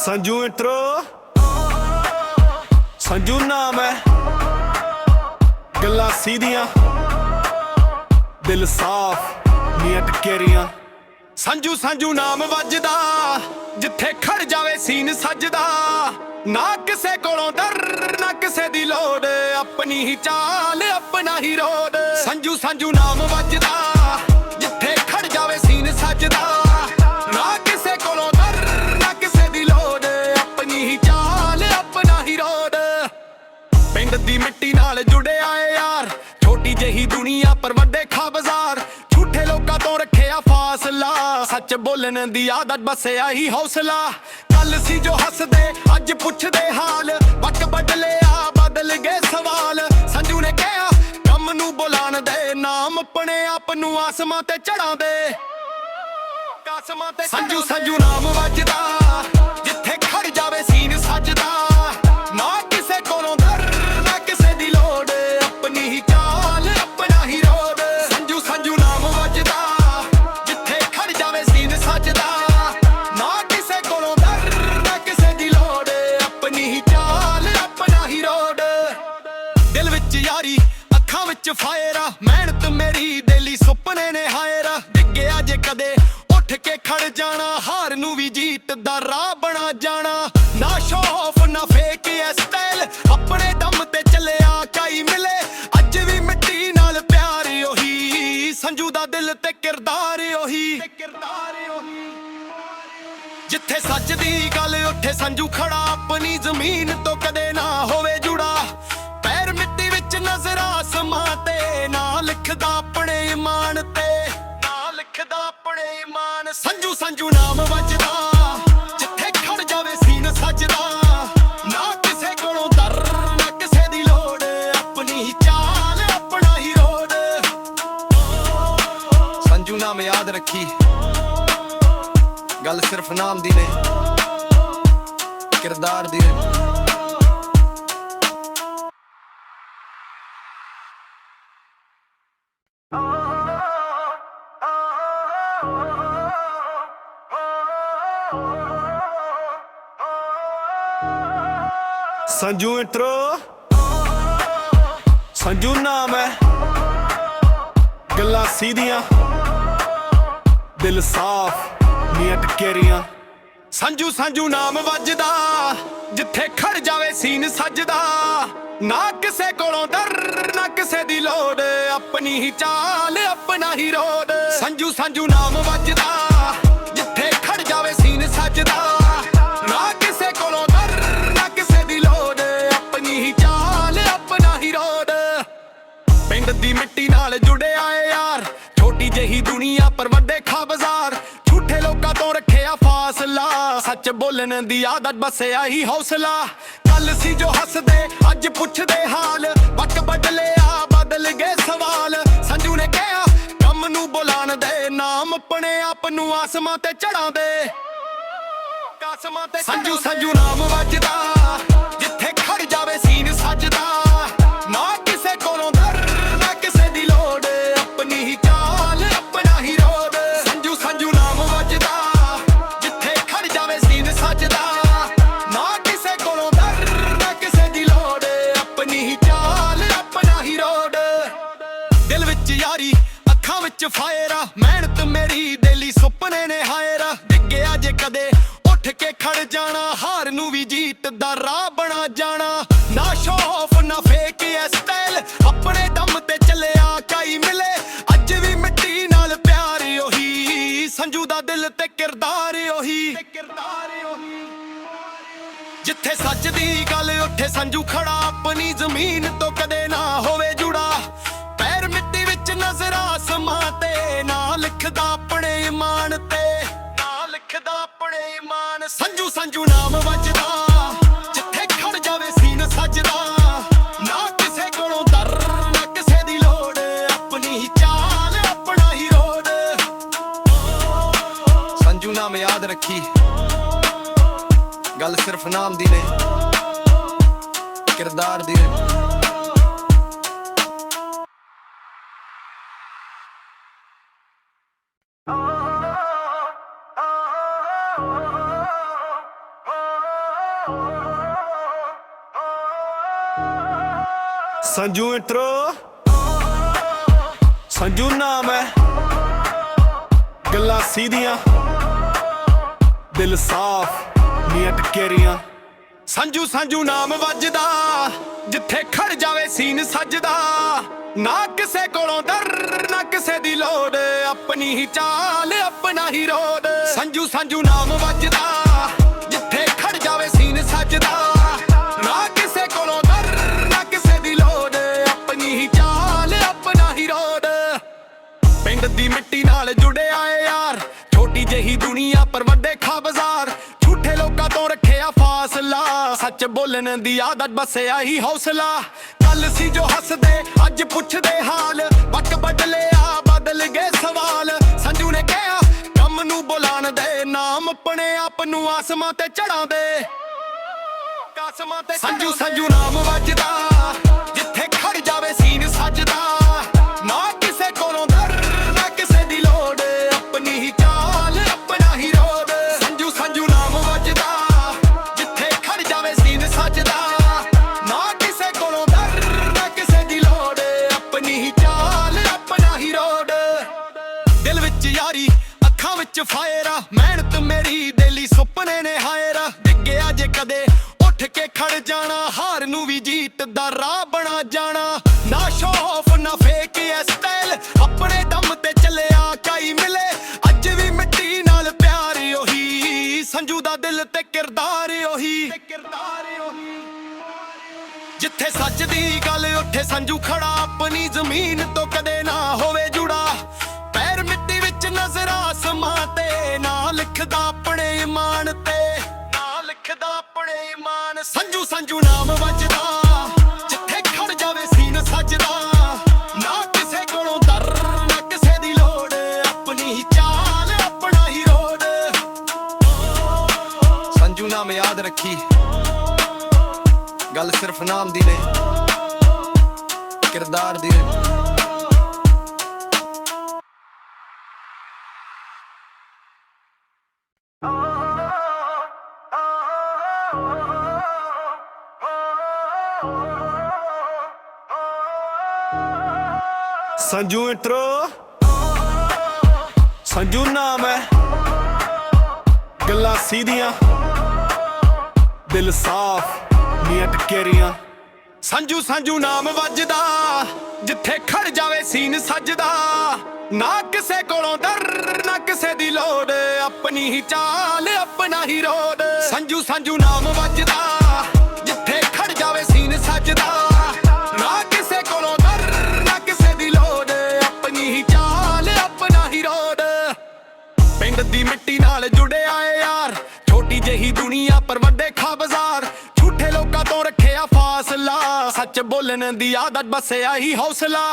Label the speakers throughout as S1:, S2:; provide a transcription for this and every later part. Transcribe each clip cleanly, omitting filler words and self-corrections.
S1: Sanju intro Sanju नाम है गल्लां सीधियां दिल साफ नीयत केरियां संजू संजू नाम वजदा जिथे खड़ जावे सीन सजदा ना किसे कोलों डर ना किसे दी लोड़ अपनी ही चाल अपना ही रोड संजू संजू नाम वजदा जिथे खड़ जावे सीन सजदा ना किसे कोलों डर ना किसे दी लोड़ अपनी ही चाल अपना ही रोड पिंड दी मिट्टी नाल जुड़े आए यार छोटी जही दुनिया पर वड्डे खा बाजार झूठे लोकां तो रखिया फासला सच बोलने दी आदत बस आई हौसला कल सी जो हसदे अज पुछदे हाल वक्त बदले आ बदल गए सवाल संजू ने कहा कम नू बुलाण दे नाम अपने आप नू आसमां ते चढ़ा दे संजू संजू नाम वजदा जिथे खड़ जावे सीन सजदा ना किसे कोलों डर ना किसे दी लोड़ अपनी ही चाल अपना ही रोड संजू संजू नाम वजदा जिथे खड़ जावे सीन सजदा ना किसे कोलों डर ना किसे दी लोड़ अपनी ही चाल अपना ही रोड दिल विच यारी अखां विच फायर मेहनत मेरी डेली सुपने ने हायर डिग्गिया जे कदे के खड़ जाना हार नू भी जीत दा राह बना जाना ना शो ऑफ ना फेक स्टाइल अपने दम ते चलिया काई मिले अज भी मिट्टी नाल प्यार ओही संजू दा दिल ते किरदार ओही जिथे सच दी गल उठे संजू खड़ा अपनी जमीन तो कदे ना होवे जुड़ा पैर मिट्टी विच नजर आसमां ते ना लिखदा अपने ईमान ते संजू संजू नाम वजदा जिथे खड़ जावे सीन सजदा ना किसे कोलों डर ना किसे दी लोड़ अपनी ही चाल अपना ही रोड संजू नाम याद रखी गल सिर्फ नाम दी नहीं किरदार दी नहीं संजू इंट्रो संजू नाम है गल्लां सीधियां दिल साफ नीयत केरियां संजू संजू नाम वजदा जिथे खड़ जावे सीन सजदा ना किसे कोलों डर ना किसे दी लोड़ अपनी ही चाल अपना ही रोड संजू संजू नाम वजदा जिथे खड़ जावे सीन सजदा ना किसे कोलों डर ना किसे दी लोड़ अपनी ही चाल अपना ही रोड पिंड दी मिट्टी नाल जुड़े आए यार छोटी जही दुनिया पर वड्डे खा बाजार झूठे लोकां तो रखिया फासला सच बोलने दी आदत बस आई हौसला कल सी जो हसदे अज पुछदे हाल वक्त बदले आ बदल गए सवाल संजू ने कहा कम नू बुलाण दे नाम अपने आप नू आसमां ते चढ़ा दे संजू संजू नाम वजदा जिथे खड़ जावे सीन सजदा ना किसे कोलों डर ना किसे दी लोड़ अपनी ही चाल अपना ही रोड संजू संजू नाम वजदा जिथे खड़ जावे सीन सजदा ना किसे कोलों डर ना किसे दी लोड़ अपनी ही चाल अपना ही रोड दिल विच यारी अखां विच फायर मेहनत मेरी डेली सुपने ने हायर डिग्गिया जे कदे के खड़ जाना हार नू भी जीत दा राह बना जाना ना शो ऑफ ना फेक स्टाइल अपने दम ते चलिया काई मिले अज भी मिट्टी नाल प्यार ओही संजू दा दिल ते किरदार ओही जिथे सच दी गल उठे संजू खड़ा अपनी जमीन तो कदे ना होवे जुड़ा पैर मिट्टी विच नजर आसमां ते ना लिखदा अपने ईमान ते संजू संजू नाम वजदा जिथे खड़ जावे सीन सजदा ना किसे कोलों डर ना किसे दी लोड़ अपनी ही चाल अपना ही रोड संजू नाम याद रखी गल सिर्फ नाम दी नहीं किरदार दी नहीं ਸੰਜੂ ਇੰਟਰੋ ਸੰਜੂ ਨਾਮ ਹੈ ਗੱਲਾਂ ਸੀਧੀਆਂ ਦਿਲ ਸਾਫ਼ ਨੀਅਤ ਟਕੇਰੀਆਂ ਸੰਜੂ ਸੰਜੂ ਨਾਮ ਵੱਜਦਾ ਜਿੱਥੇ ਖੜ ਜਾਵੇ ਸੀਨ ਸੱਜਦਾ ਨਾ ਕਿਸੇ ਕੋਲੋਂ ਡਰ ਨਾ ਕਿਸੇ ਦੀ ਲੋੜ ਆਪਣੀ ਹੀ ਚਾਲ ਆਪਣਾ ਹੀ ਰੋਡ ਸੰਜੂ ਸੰਜੂ ਨਾਮ ਵੱਜਦਾ ਜਿੱਥੇ ਖੜ ਜਾਵੇ ਸੀਨ ਸੱਜਦਾ ਨਾ ਕਿਸੇ ਕੋਲੋਂ ਡਰ ਨਾ ਕਿਸੇ ਦੀ ਲੋੜ ਆਪਣੀ ਹੀ ਚਾਲ ਆਪਣਾ ਹੀ ਰੋਡ ਪਿੰਡ ਦੀ ਮਿੱਟੀ ਨਾਲ ਜੁੜਿਆ ਏ ਯਾਰ ਛੋਟੀ ਜਿਹੀ ਦੁਨੀਆ ਪਰ ਵੱਡੇ ਖਾ ਬਾਜ਼ਾਰ ਝੂਠੇ ਲੋਕਾਂ ਤੋਂ ਰੱਖਿਆ ਫਾਸਲਾ ਸੱਚ ਬੋਲਣ ਦੀ ਆਦਤ ਬਸ ਆਹੀ ਹੌਸਲਾ ਕੱਲ ਸੀ ਜੋ ਹੱਸਦੇ ਅੱਜ ਪੁੱਛਦੇ ਹਾਲ ਵਕਤ ਬਦਲਿਆ ਬਦਲ ਗਏ ਸਵਾਲ ਸੰਜੂ ਨੇ ਕਿਹਾ ਕੰਮ ਨੂੰ ਬੁਲਾਣ ਦੇ ਨਾਮ ਆਪਣੇ ਆਪ ਨੂੰ ਆਸਮਾਂ ਤੇ ਚੜਾਂ ਦੇ ਸੰਜੂ ਸੰਜੂ ਨਾਮ ਵੱਜਦਾ ਜਿੱਥੇ ਖੜ ਜਾਵੇ ਸੀਨ ਸੱਜਦਾ ਨਾ ਕਿਸੇ ਕੋਲੋਂ ਡਰ ਨਾ ਕਿਸੇ ਦੀ ਲੋੜ ਆਪਣੀ ਹੀ ਚਾਲ ਆਪਣਾ ਹੀ ਰੋਡ ਸੰਜੂ ਸੰਜੂ ਨਾਮ ਵੱਜਦਾ ਜਿੱਥੇ ਖੜ ਜਾਵੇ ਸੀਨ ਸੱਜਦਾ ਨਾ ਕਿਸੇ ਕੋਲੋਂ ਡਰ ਨਾ ਕਿਸੇ ਦੀ ਲੋੜ ਆਪਣੀ ਹੀ ਚਾਲ ਆਪਣਾ ਹੀ ਰੋਡ ਦਿਲ ਵਿੱਚ ਯਾਰੀ ਅੱਖਾਂ ਵਿੱਚ ਫਾਇਰ ਆ ਮਿਹਨਤ ਮੇਰੀ ਡੇਲੀ ਸੁਪਨੇ ਨੇ ਹਾਇਰ ਡਿੱਗਿਆ ਜੇ ਕਦੇ ਉੱਠ ਕੇ ਖੜ ਜਾਣਾ ਹਾਰ ਨੂੰ ਵੀ ਜੀਤ ਦਾ ਰਾਹ ਬਣਾ ਜਾਣਾ ਨਾ ਸ਼ੋ ਆਫ ਨਾ ਫੇਕ ਐ ਸਟਾਈਲ ਆਪਣੇ ਦਮ ਤੇ ਚੱਲਿਆ ਕਾਈ ਮਿਲੇ ਅੱਜ ਵੀ ਮਿੱਟੀ ਨਾਲ ਪਿਆਰ ਉਹੀ ਸੰਜੂ ਦਾ ਦਿਲ ਤੇ ਕਿਰਦਾਰ ਉਹੀ ਜਿੱਥੇ ਸੱਚ ਦੀ ਗੱਲ ਉੱਠੇ ਸੰਜੂ ਖੜਾ ਆਪਣੀ ਜ਼ਮੀਨ ਤੋਂ ਕਦੇ ਨਾ ਹੋਵੇ ਜੁੜਾ ਪੈਰ ਮਿੱਟੀ ਵਿੱਚ ਨਜ਼ਰ ਆਸਮਾਂ ਤੇ ਨਾ ਲਿਖਦਾ ਆਪਣੇ ਇਮਾਨ ਤੇ ਆਪਣੇ ਇਮਾਨ ਸੰਜੂ ਸੰਜੂ ਨਾਮ ਵੱਜਦਾ ਜਿੱਥੇ ਖੜ ਜਾਵੇ ਸੀਨ ਸੱਜਦਾ ਨਾ ਕਿਸੇ ਕੋਲੋਂ ਡਰ ਨਾ ਕਿਸੇ ਦੀ ਲੋੜ ਆਪਣੀ ਹੀ ਚਾਲ ਆਪਣਾ ਹੀ ਰੋਡ ਸੰਜੂ ਨਾਮ ਯਾਦ ਰੱਖੀ ਗੱਲ ਸਿਰਫ ਨਾਮ ਦੀ ਨਹੀਂ ਕਿਰਦਾਰ ਦੀ ਸੰਜੂ ਇੰਟਰੋ ਸੰਜੂ ਨਾਮ ਹੈ ਗੱਲਾਂ ਸੀਧੀਆਂ ਦਿਲ ਸਾਫ਼ ਨੀਅਤ ਟਕੇਰੀਆਂ ਸੰਜੂ ਸੰਜੂ ਨਾਮ ਵੱਜਦਾ ਜਿੱਥੇ ਖੜ ਜਾਵੇ ਸੀਨ ਸੱਜਦਾ ਨਾ ਕਿਸੇ ਕੋਲੋਂ ਡਰ ਨਾ ਕਿਸੇ ਦੀ ਲੋੜ ਆਪਣੀ ਹੀ ਚਾਲ ਆਪਣਾ ਹੀ ਰੋਡ ਸੰਜੂ ਸੰਜੂ ਨਾਮ ਵੱਜਦਾ ਜਿੱਥੇ ਖੜ ਜਾਵੇ ਸੀਨ ਸੱਜਦਾ ਨਾ ਕਿਸੇ ਕੋਲੋਂ ਡਰ ਨਾ ਕਿਸੇ ਦੀ ਲੋੜ ਆਪਣੀ ਹੀ ਚਾਲ ਆਪਣਾ ਹੀ ਰੋਡ ਪਿੰਡ ਦੀ ਮਿੱਟੀ ਨਾਲ ਜੁੜਿਆ ਏ ਯਾਰ ਛੋਟੀ ਜਿਹੀ ਦੁਨੀਆ ਪਰ ਵੱਡੇ ਖਾ ਬਾਜ਼ਾਰ ਝੂਠੇ ਲੋਕਾਂ ਤੋਂ ਰੱਖਿਆ ਫਾਸਲਾ ਸੱਚ ਬੋਲਣ ਦੀ ਆਦਤ ਬਸ ਆਹੀ ਹੌਸਲਾ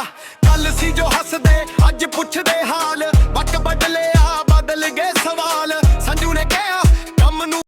S1: ਕੱਲ ਸੀ ਜੋ ਹੱਸਦੇ ਅੱਜ ਪੁੱਛਦੇ ਹਾਲ ਵਕਤ ਬਦਲਿਆ ਬਦਲ ਗਏ ਸਵਾਲ ਸੰਜੂ ਨੇ ਕਿਹਾ ਕੰਮ ਨੂੰ